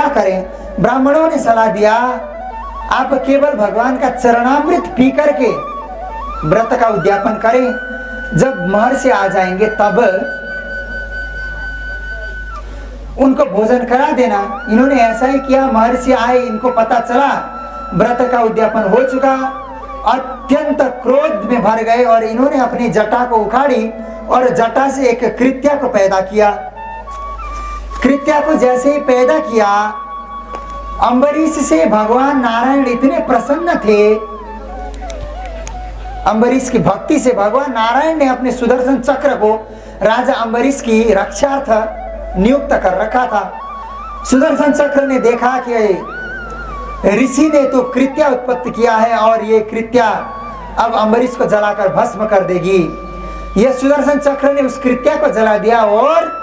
क्या करें? ब्राह्मणों ने सलाह दिया, आप केवल भगवान का चरणामृत पी करके व्रत का उद्यापन करें। जब महर्षि आ जाएंगे तब उनको भोजन करा देना। इन्होंने ऐसा ही किया। महर्षि आए, इनको पता चला व्रत का उद्यापन हो चुका, अत्यंत क्रोध में भर गए और इन्होंने अपनी जटा को उखाड़ी और जटा से एक कृत्या को पैदा किया। कृत्या को जैसे ही पैदा किया, अम्बरीश से भगवान नारायण इतने प्रसन्न थे। अम्बरीश की भक्ति से भगवान नारायण ने अपने सुदर्शन चक्र को राजा अम्बरीश की रक्षार्थ नियुक्त कर रखा था। सुदर्शन चक्र ने देखा कि ऋषि ने तो कृत्या उत्पत्ति किया है और ये कृत्या अब अम्बरीश को जलाकर भस्म कर देगी। यह सुदर्शन चक्र ने उस कृत्या को जला दिया और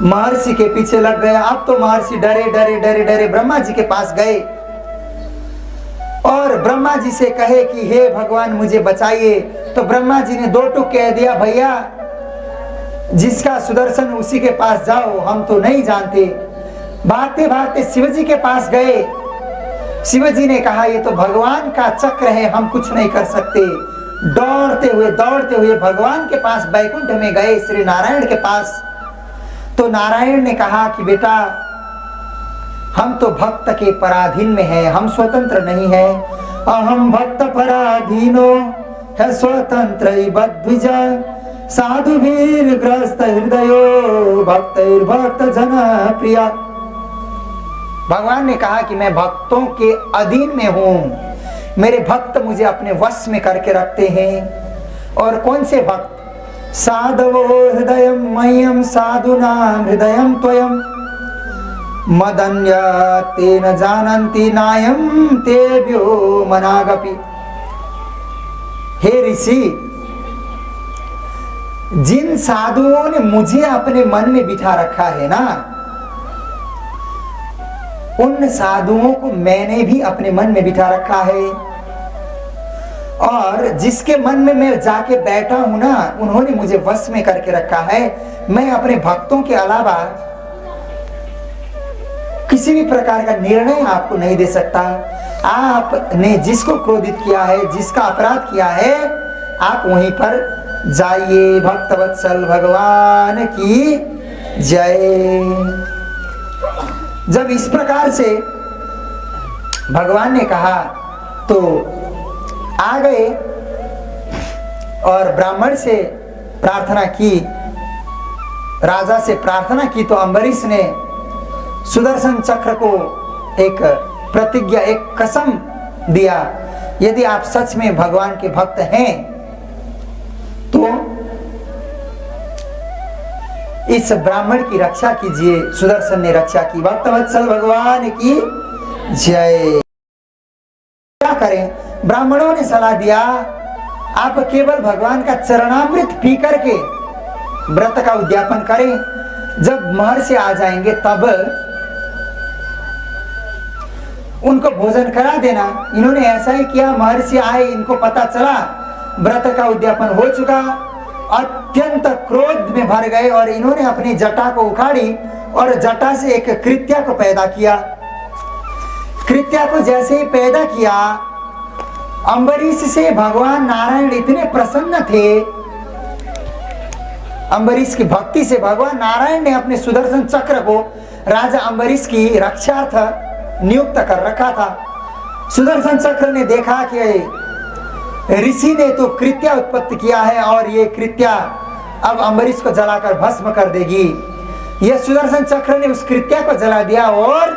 महर्षि के पीछे लग गया। अब तो महर्षि डरे डरे डरे डरे ब्रह्मा जी के पास गए और ब्रह्मा जी से कहे कि हे भगवान मुझे बचाइए। तो ब्रह्मा जी ने दो टूक कह दिया, भैया जिसका सुदर्शन उसी के पास जाओ, हम तो नहीं जानते। भागते भागते शिवजी के पास गए। शिवजी ने कहा ये तो भगवान का चक्र है, हम कुछ नहीं कर सकते। दौड़ते हुए भगवान के पास बैकुंठ में गए, श्री नारायण के पास। तो नारायण ने कहा कि बेटा हम तो भक्त के पराधीन में हैं, हम स्वतंत्र नहीं हैं। अहम भक्त पराधीनो है स्वतंत्र बद्विज साधुवीर ग्रस्त हृदयो भक्त जन प्रिया। भगवान ने कहा कि मैं भक्तों के अधीन में हूं, मेरे भक्त मुझे अपने वश में करके रखते हैं। और कौन से भक्त? साधवो हृदयम मह्यम साधुनाम हृदयम त्वयम मदन्य तेन जानन्ति नायम तेभ्यो मनागपि। हे ऋषि, जिन साधुओं ने मुझे अपने मन में बिठा रखा है ना, उन साधुओं को मैंने भी अपने मन में बिठा रखा है। और जिसके मन में मैं जाके बैठा हूं ना, उन्होंने मुझे वश में करके रखा है। मैं अपने भक्तों के अलावा किसी भी प्रकार का निर्णय आपको नहीं दे सकता। आपने जिसको क्रोधित किया है, जिसका अपराध किया है, आप वहीं पर जाइए। भक्तवत्सल भगवान की जय। जब इस प्रकार से भगवान ने कहा तो आ गए और ब्राह्मण से प्रार्थना की, राजा से प्रार्थना की। तो अम्बरीश ने सुदर्शन चक्र को एक प्रतिज्ञा, एक कसम दिया, यदि आप सच में भगवान के भक्त हैं तो इस ब्राह्मण की रक्षा कीजिए। सुदर्शन ने रक्षा की। भक्तवत्सल भगवान की जय। क्या करें? ब्राह्मणों ने सलाह दिया, आप केवल भगवान का चरणामृत पी करके व्रत का उद्यापन करें। जब महर्षि आ जाएंगे तब उनको भोजन करा देना। इन्होंने ऐसा ही किया। महर्षि आए, इनको पता चला व्रत का उद्यापन हो चुका, अत्यंत क्रोध में भर गए और इन्होंने अपनी जटा को उखाड़ी और जटा से एक कृत्या को पैदा किया। कृत्या को जैसे ही पैदा किया, अम्बरीश से भगवान नारायण इतने प्रसन्न थे। अम्बरीश की भक्ति से भगवान नारायण ने अपने सुदर्शन चक्र को राजा अम्बरीश की रक्षार्थ नियुक्त कर रखा था। सुदर्शन चक्र ने देखा कि ऋषि ने तो कृत्या उत्पत्ति किया है और ये कृत्या अब अम्बरीश को जलाकर भस्म कर देगी। यह सुदर्शन चक्र ने उस कृत्या को जला दिया और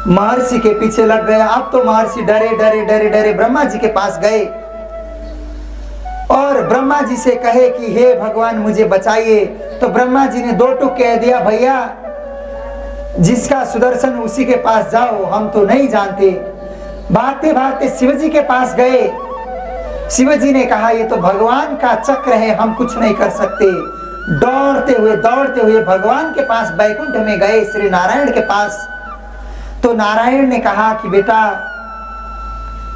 महर्षि के पीछे लग गया। अब तो महर्षि डरे डरे डरे डरे ब्रह्मा जी के पास गए और ब्रह्मा जी से कहे कि हे भगवान मुझे बचाइए। तो ब्रह्मा जी ने दो टूक कह दिया, भैया जिसका सुदर्शन उसी के पास जाओ, हम तो नहीं जानते। भागते भागते शिवजी के पास गए। शिवजी ने कहा ये तो भगवान का चक्र है, हम कुछ नहीं कर सकते। दौड़ते हुए भगवान के पास बैकुंठ में गए, श्री नारायण के पास। तो नारायण ने कहा कि बेटा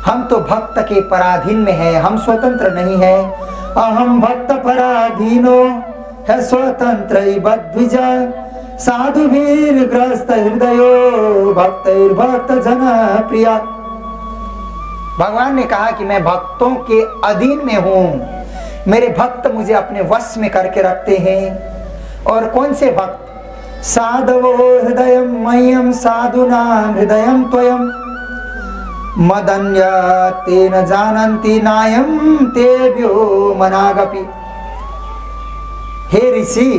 हम तो भक्त के पराधीन में हैं, हम स्वतंत्र नहीं हैं। अहम भक्त पराधीनो है स्वतंत्र बद्विज साधुभिर्ग्रस्त हृदयो भक्तैर्भक्त जन प्रिया। भगवान ने कहा कि मैं भक्तों के अधीन में हूं, मेरे भक्त मुझे अपने वश में करके रखते हैं। और कौन से भक्त? साधवो हृदयम मह्यम साधुनाम हृदयम त्वयम मदन्य तेन जानन्ति नायम तेभ्यो मनागपि। हे ऋषि,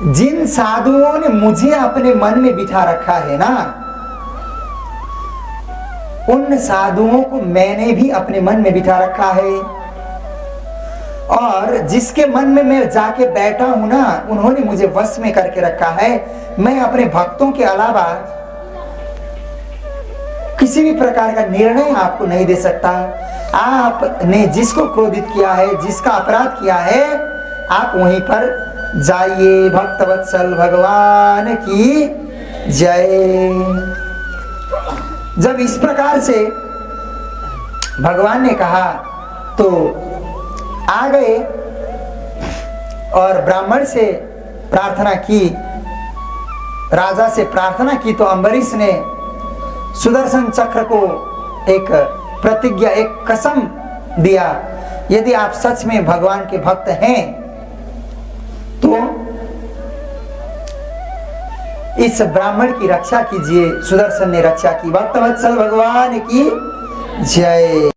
जिन साधुओं ने मुझे अपने मन में बिठा रखा है ना, उन साधुओं को मैंने भी अपने मन में बिठा रखा है। और जिसके मन में मैं जाके बैठा हूं ना, उन्होंने मुझे वश में करके रखा है। मैं अपने भक्तों के अलावा किसी भी प्रकार का निर्णय आपको नहीं दे सकता। आपने जिसको क्रोधित किया है, जिसका अपराध किया है, आप वहीं पर जाइए। भक्तवत्सल भगवान की जय। जब इस प्रकार से भगवान ने कहा तो आ गए और ब्राह्मण से प्रार्थना की, राजा से प्रार्थना की। तो अम्बरीश ने सुदर्शन चक्र को एक प्रतिज्ञा, एक कसम दिया, यदि आप सच में भगवान के भक्त हैं तो इस ब्राह्मण की रक्षा कीजिए। सुदर्शन ने रक्षा की। भक्तवत्सल भगवान की जय।